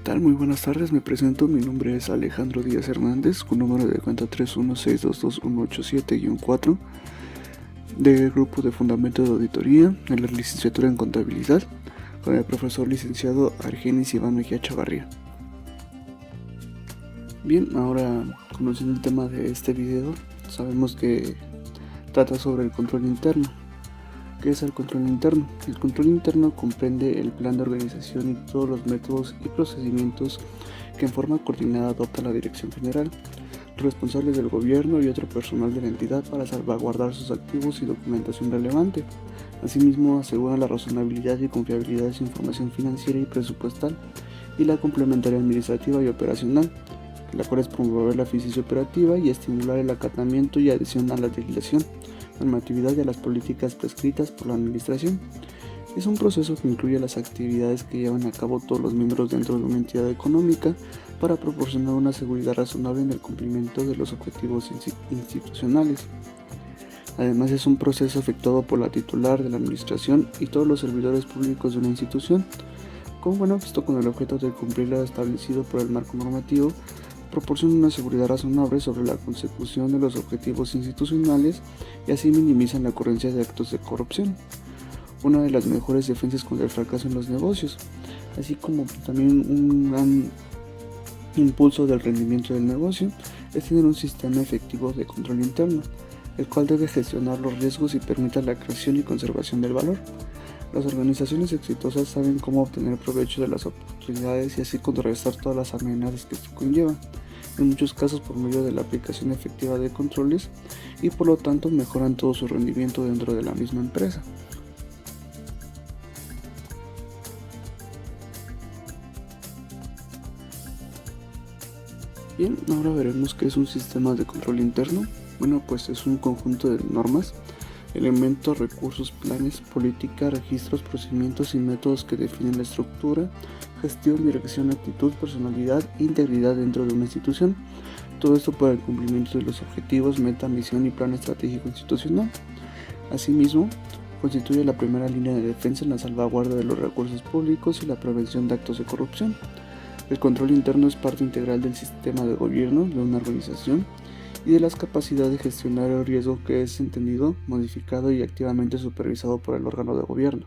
tal? Muy buenas tardes, me presento, mi nombre es Alejandro Díaz Hernández, con número de cuenta 316222187-4 del grupo de Fundamento de Auditoría en la licenciatura en Contabilidad con el profesor licenciado Argenis Iván Mejía Chavarría. Bien, ahora conociendo el tema de este video, sabemos que trata sobre el control interno. ¿Qué es el control interno? El control interno comprende el plan de organización y todos los métodos y procedimientos que en forma coordinada adopta la Dirección General, los responsables del gobierno y otro personal de la entidad para salvaguardar sus activos y documentación relevante. Asimismo, asegura la razonabilidad y confiabilidad de su información financiera y presupuestal y la complementaria administrativa y operacional, la cual es promover la eficiencia operativa y estimular el acatamiento y adhesión a la legislación, normatividad y a las políticas prescritas por la administración. Es un proceso que incluye las actividades que llevan a cabo todos los miembros dentro de una entidad económica para proporcionar una seguridad razonable en el cumplimiento de los objetivos institucionales. Además, es un proceso efectuado por la titular de la administración y todos los servidores públicos de una institución, esto con el objeto de cumplir lo establecido por el marco normativo, proporciona una seguridad razonable sobre la consecución de los objetivos institucionales y así minimizan la ocurrencia de actos de corrupción. Una de las mejores defensas contra el fracaso en los negocios, así como también un gran impulso del rendimiento del negocio, es tener un sistema efectivo de control interno, el cual debe gestionar los riesgos y permita la creación y conservación del valor. Las organizaciones exitosas saben cómo obtener provecho de las oportunidades y así contrarrestar todas las amenazas que esto conlleva, en muchos casos por medio de la aplicación efectiva de controles y por lo tanto mejoran todo su rendimiento dentro de la misma empresa. Bien, ahora veremos qué es un sistema de control interno. Pues es un conjunto de normas, elementos, recursos, planes, política, registros, procedimientos y métodos que definen la estructura, gestión, dirección, actitud, personalidad e integridad dentro de una institución. Todo esto para el cumplimiento de los objetivos, meta, misión y plan estratégico institucional. Asimismo, constituye la primera línea de defensa en la salvaguarda de los recursos públicos y la prevención de actos de corrupción. El control interno es parte integral del sistema de gobierno de una organización y de las capacidades de gestionar el riesgo que es entendido, modificado y activamente supervisado por el órgano de gobierno,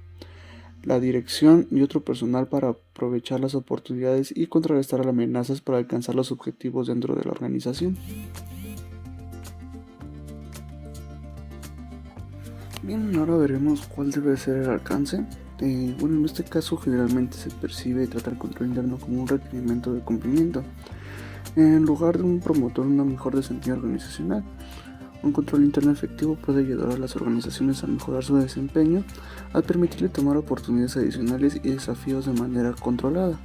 la dirección y otro personal para aprovechar las oportunidades y contrarrestar las amenazas para alcanzar los objetivos dentro de la organización. Bien, ahora veremos cuál debe ser el alcance. En este caso generalmente se percibe y trata el control interno como un requerimiento de cumplimiento, en lugar de un promotor de una mejor desempeño organizacional. Un control interno efectivo puede ayudar a las organizaciones a mejorar su desempeño al permitirle tomar oportunidades adicionales y desafíos de manera controlada.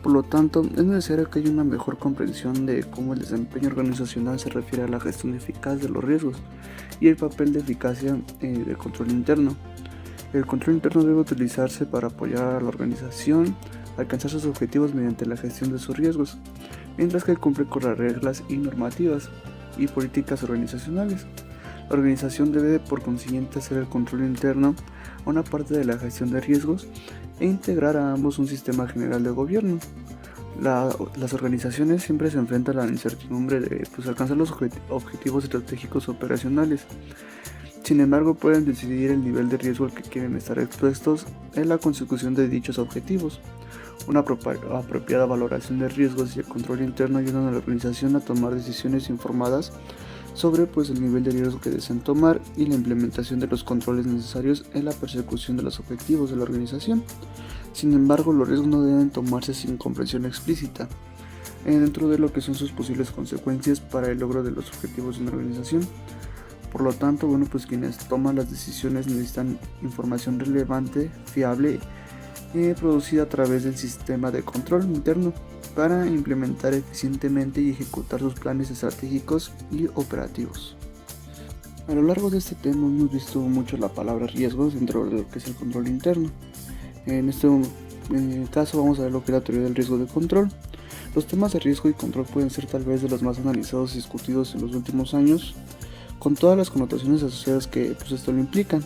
Por lo tanto, es necesario que haya una mejor comprensión de cómo el desempeño organizacional se refiere a la gestión eficaz de los riesgos y el papel de eficacia del control interno. El control interno debe utilizarse para apoyar a la organización a alcanzar sus objetivos mediante la gestión de sus riesgos, mientras que cumple con las reglas y normativas y políticas organizacionales. La organización debe por consiguiente hacer el control interno a una parte de la gestión de riesgos e integrar a ambos un sistema general de gobierno. Las organizaciones siempre se enfrentan a la incertidumbre de alcanzar los objetivos estratégicos operacionales. Sin embargo, pueden decidir el nivel de riesgo al que quieren estar expuestos en la consecución de dichos objetivos. Una apropiada valoración de riesgos y el control interno ayudan a la organización a tomar decisiones informadas sobre el nivel de riesgo que desean tomar y la implementación de los controles necesarios en la persecución de los objetivos de la organización. Sin embargo, los riesgos no deben tomarse sin comprensión explícita dentro de lo que son sus posibles consecuencias para el logro de los objetivos de una organización. Por lo tanto, quienes toman las decisiones necesitan información relevante, fiable, producida a través del sistema de control interno para implementar eficientemente y ejecutar sus planes estratégicos y operativos. A lo largo de este tema hemos visto mucho la palabra riesgos dentro de lo que es el control interno. En este caso vamos a ver lo que es la teoría del riesgo de control. Los temas de riesgo y control pueden ser tal vez de los más analizados y discutidos en los últimos años, con todas las connotaciones asociadas que esto lo implican.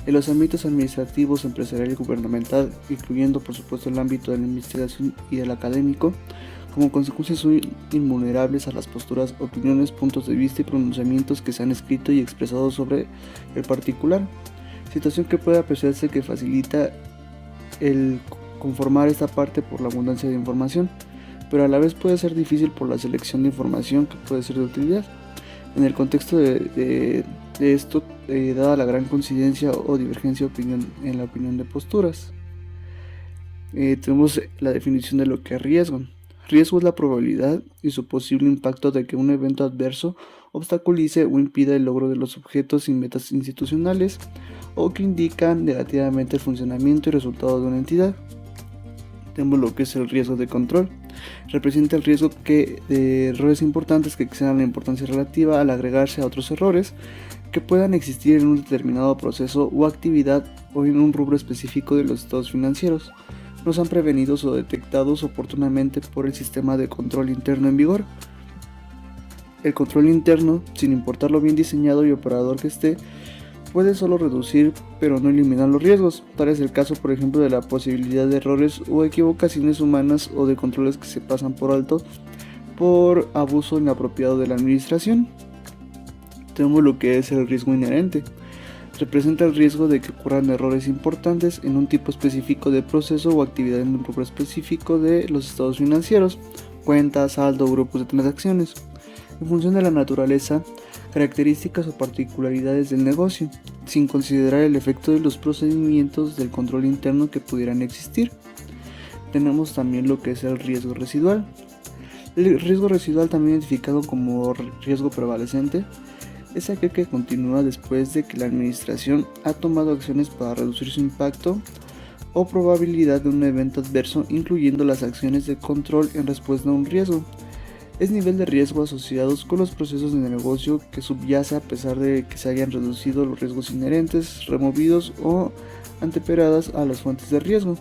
En los ámbitos administrativos, empresarial y gubernamental, incluyendo por supuesto el ámbito de la investigación y del académico, como consecuencia son invulnerables a las posturas, opiniones, puntos de vista y pronunciamientos que se han escrito y expresado sobre el particular, situación que puede apreciarse que facilita el conformar esta parte por la abundancia de información, pero a la vez puede ser difícil por la selección de información que puede ser de utilidad. En el contexto de esto, dada la gran coincidencia o divergencia en la opinión de posturas, tenemos la definición de lo que es riesgo. Riesgo es la probabilidad y su posible impacto de que un evento adverso obstaculice o impida el logro de los objetos y metas institucionales o que indican negativamente el funcionamiento y resultado de una entidad. Tenemos lo que es el riesgo de control. Representa el riesgo de errores importantes que excedan la importancia relativa al agregarse a otros errores que puedan existir en un determinado proceso o actividad o en un rubro específico de los estados financieros. No sean prevenidos o detectados oportunamente por el sistema de control interno en vigor. El control interno, sin importar lo bien diseñado y operador que esté, puede solo reducir pero no eliminar los riesgos. Tal es el caso, por ejemplo, de la posibilidad de errores o equivocaciones humanas o de controles que se pasan por alto por abuso inapropiado de la administración. Tenemos lo que es el riesgo inherente. Representa el riesgo de que ocurran errores importantes en un tipo específico de proceso o actividad en un rubro específico de los estados financieros, cuentas, saldo, grupos de transacciones, en función de la naturaleza, características o particularidades del negocio, sin considerar el efecto de los procedimientos del control interno que pudieran existir. Tenemos también lo que es el riesgo residual. El riesgo residual, también identificado como riesgo prevalecente, es aquel que continúa después de que la administración ha tomado acciones para reducir su impacto o probabilidad de un evento adverso, incluyendo las acciones de control en respuesta a un riesgo. Es nivel de riesgo asociados con los procesos de negocio que subyace a pesar de que se hayan reducido los riesgos inherentes, removidos o anteperadas a las fuentes de riesgo,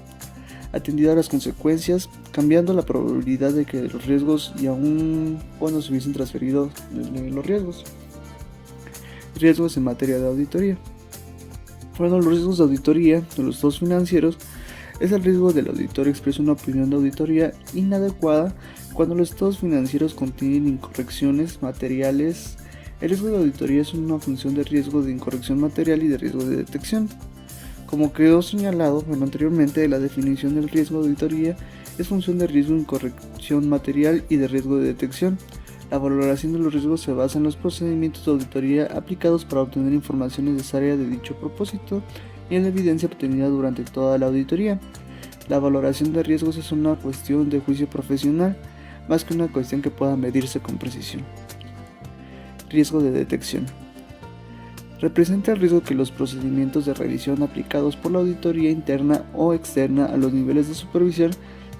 atendido a las consecuencias, cambiando la probabilidad de que los riesgos y aún cuando se hubiesen transferido los riesgos. Riesgos en materia de auditoría. Bueno, los riesgos de auditoría de los estados financieros es el riesgo del auditor expresa una opinión de auditoría inadecuada cuando los estados financieros contienen incorrecciones materiales. El riesgo de auditoría es una función de riesgo de incorrección material y de riesgo de detección. Como quedó señalado anteriormente, la definición del riesgo de auditoría es función de riesgo de incorrección material y de riesgo de detección. La valoración de los riesgos se basa en los procedimientos de auditoría aplicados para obtener información necesaria de dicho propósito y en la evidencia obtenida durante toda la auditoría. La valoración de riesgos es una cuestión de juicio profesional, más que una cuestión que pueda medirse con precisión. Riesgo de detección. Representa el riesgo que los procedimientos de revisión aplicados por la auditoría interna o externa a los niveles de supervisión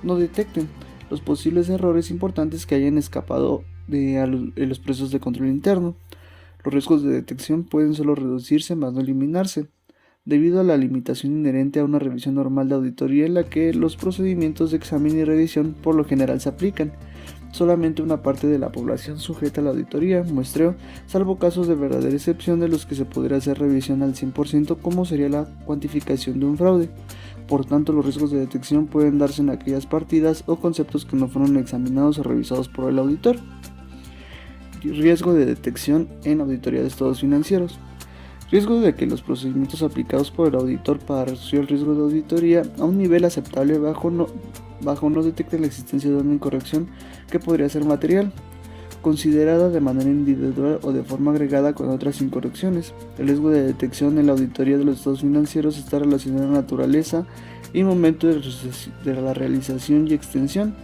no detecten los posibles errores importantes que hayan escapado en los procesos de control interno. Los riesgos de detección pueden solo reducirse más no eliminarse, debido a la limitación inherente a una revisión normal de auditoría en la que los procedimientos de examen y revisión por lo general se aplican. Solamente una parte de la población sujeta a la auditoría, muestreo, salvo casos de verdadera excepción de los que se podría hacer revisión al 100%, como sería la cuantificación de un fraude. Por tanto, los riesgos de detección pueden darse en aquellas partidas o conceptos que no fueron examinados o revisados por el auditor. Riesgo de detección en auditoría de estados financieros. Riesgo de que los procedimientos aplicados por el auditor para reducir el riesgo de auditoría a un nivel aceptable bajo no detecten la existencia de una incorrección que podría ser material, considerada de manera individual o de forma agregada con otras incorrecciones. El riesgo de detección en la auditoría de los estados financieros está relacionado a la naturaleza y momento de la realización y extensión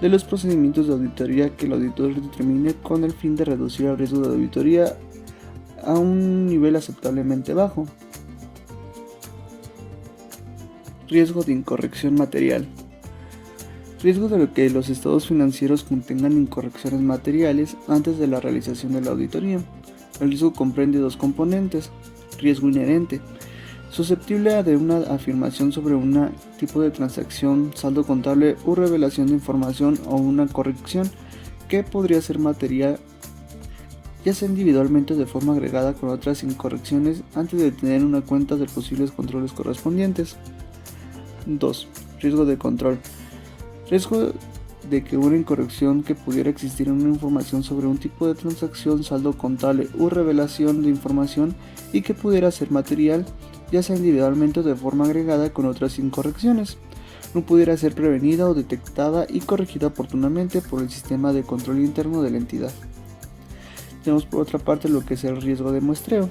de los procedimientos de auditoría que el auditor determine con el fin de reducir el riesgo de auditoría a un nivel aceptablemente bajo. Riesgo de incorrección material. Riesgo de que los estados financieros contengan incorrecciones materiales antes de la realización de la auditoría. El riesgo comprende dos componentes. Riesgo inherente, susceptible de una afirmación sobre un tipo de transacción, saldo contable o revelación de información o una corrección que podría ser material ya sea individualmente o de forma agregada con otras incorrecciones antes de tener una cuenta de posibles controles correspondientes. 2. Riesgo de control. Riesgo de que una incorrección que pudiera existir en una información sobre un tipo de transacción, saldo contable u revelación de información y que pudiera ser material, ya sea individualmente o de forma agregada con otras incorrecciones, no pudiera ser prevenida o detectada y corregida oportunamente por el sistema de control interno de la entidad. Tenemos por otra parte lo que es el riesgo de muestreo.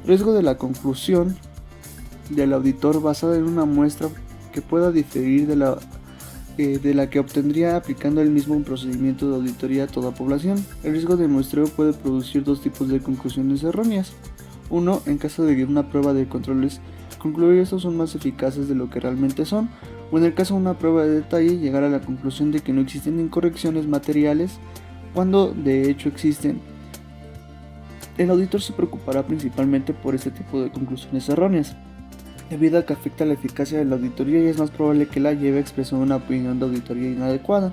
Riesgo de la conclusión del auditor basada en una muestra que pueda diferir de la que obtendría aplicando el mismo procedimiento de auditoría a toda población. El riesgo de muestreo puede producir dos tipos de conclusiones erróneas. Uno, en caso de una prueba de controles, concluir estos son más eficaces de lo que realmente son, o en el caso de una prueba de detalle, llegar a la conclusión de que no existen incorrecciones materiales cuando de hecho existen. El auditor se preocupará principalmente por este tipo de conclusiones erróneas, debido a que afecta la eficacia de la auditoría y es más probable que la lleve a expresar una opinión de auditoría inadecuada.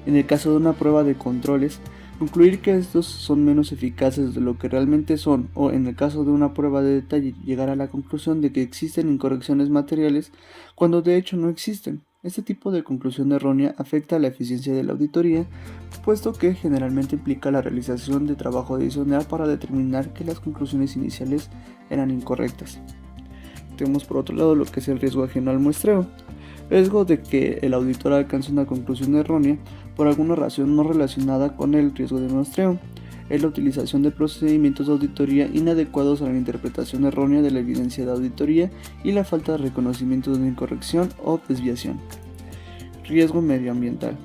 En el caso de una prueba de controles, concluir que estos son menos eficaces de lo que realmente son, o en el caso de una prueba de detalle, llegar a la conclusión de que existen incorrecciones materiales cuando de hecho no existen. Este tipo de conclusión errónea afecta a la eficiencia de la auditoría, puesto que generalmente implica la realización de trabajo adicional para determinar que las conclusiones iniciales eran incorrectas. Tenemos por otro lado lo que es el riesgo ajeno al muestreo. Riesgo de que el auditor alcance una conclusión errónea por alguna razón no relacionada con el riesgo de muestreo. Es la utilización de procedimientos de auditoría inadecuados a la interpretación errónea de la evidencia de auditoría y la falta de reconocimiento de una incorrección o desviación. Riesgo medioambiental.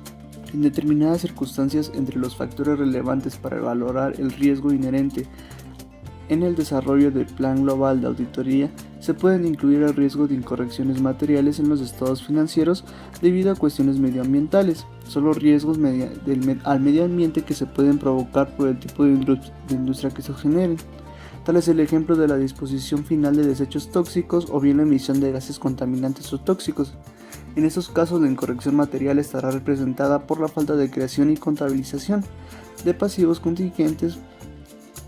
En determinadas circunstancias, entre los factores relevantes para valorar el riesgo inherente en el desarrollo del Plan Global de Auditoría, se pueden incluir el riesgo de incorrecciones materiales en los estados financieros debido a cuestiones medioambientales. Son los riesgos al medio ambiente que se pueden provocar por el tipo de industria que se generen. Tal es el ejemplo de la disposición final de desechos tóxicos o bien la emisión de gases contaminantes o tóxicos. En estos casos, la incorrección material estará representada por la falta de creación y contabilización de pasivos contingentes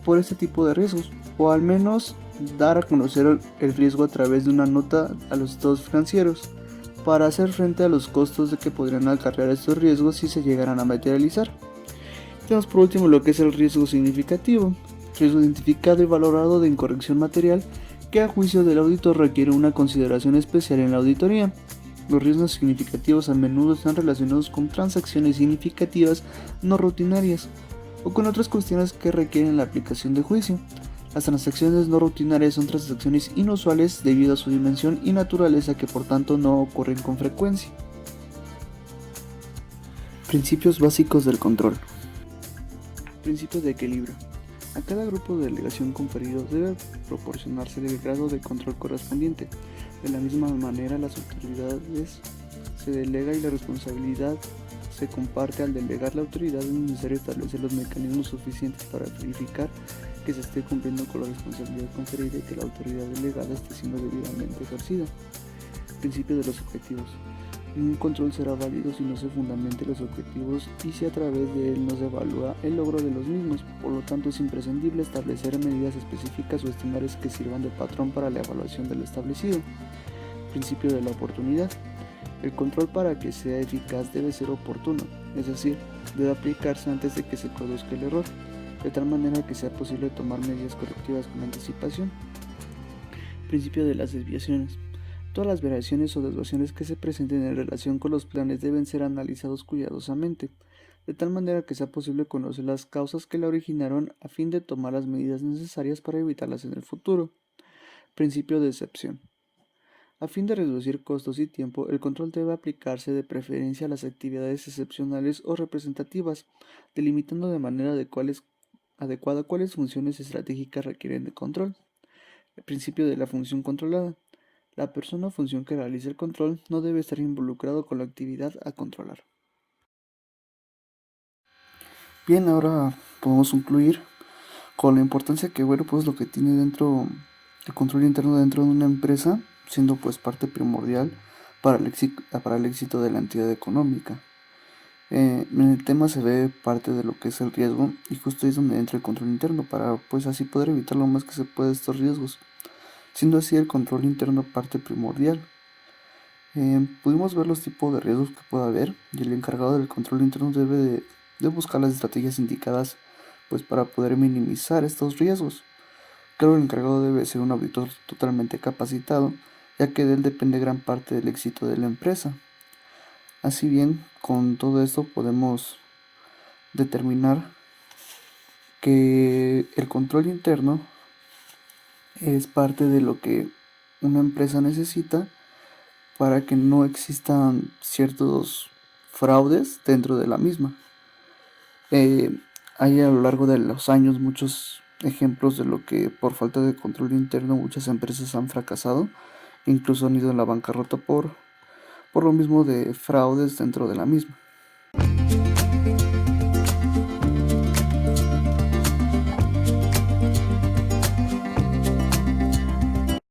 por este tipo de riesgos, o al menos dar a conocer el riesgo a través de una nota a los estados financieros, para hacer frente a los costos de que podrían acarrear estos riesgos si se llegaran a materializar. Tenemos por último lo que es el riesgo significativo, riesgo identificado y valorado de incorrección material que a juicio del auditor requiere una consideración especial en la auditoría. Los riesgos significativos a menudo están relacionados con transacciones significativas no rutinarias, o con otras cuestiones que requieren la aplicación de juicio. Las transacciones no rutinarias son transacciones inusuales debido a su dimensión y naturaleza que por tanto no ocurren con frecuencia. Principios básicos del control. Principios de equilibrio. A cada grupo de delegación conferido debe proporcionarse el grado de control correspondiente. De la misma manera, las autoridades se delega y la responsabilidad se comparte. Al delegar la autoridad es necesario establecer los mecanismos suficientes para verificar que se esté cumpliendo con la responsabilidad conferida y que la autoridad delegada esté siendo debidamente ejercida. Principio de los objetivos. Ningún control será válido si no se fundamenten los objetivos y si a través de él no se evalúa el logro de los mismos. Por lo tanto, es imprescindible establecer medidas específicas o estándares que sirvan de patrón para la evaluación de lo establecido. Principio de la oportunidad. El control, para que sea eficaz, debe ser oportuno, es decir, debe aplicarse antes de que se produzca el error, de tal manera que sea posible tomar medidas correctivas con anticipación. Principio de las desviaciones. Todas las variaciones o desviaciones que se presenten en relación con los planes deben ser analizados cuidadosamente, de tal manera que sea posible conocer las causas que la originaron a fin de tomar las medidas necesarias para evitarlas en el futuro. Principio de excepción. A fin de reducir costos y tiempo, el control debe aplicarse de preferencia a las actividades excepcionales o representativas, delimitando de manera adecuada cuáles funciones estratégicas requieren de control. El principio de la función controlada. La persona o función que realice el control no debe estar involucrado con la actividad a controlar. Bien, ahora podemos concluir con la importancia que, pues lo que tiene dentro el control interno dentro de una empresa, siendo pues parte primordial para el éxito de la entidad económica. En el tema se ve parte de lo que es el riesgo y justo ahí es donde entra el control interno para pues así poder evitar lo más que se pueda estos riesgos, siendo así el control interno parte primordial. Pudimos ver los tipos de riesgos que puede haber y el encargado del control interno debe de buscar las estrategias indicadas pues para poder minimizar estos riesgos. Claro, el encargado debe ser un auditor totalmente capacitado, ya que de él depende gran parte del éxito de la empresa. Así bien, con todo esto podemos determinar que el control interno es parte de lo que una empresa necesita para que no existan ciertos fraudes dentro de la misma. Eh, Hay a lo largo de los años muchos ejemplos de lo que por falta de control interno muchas empresas han fracasado, incluso han ido a la bancarrota por lo mismo de fraudes dentro de la misma.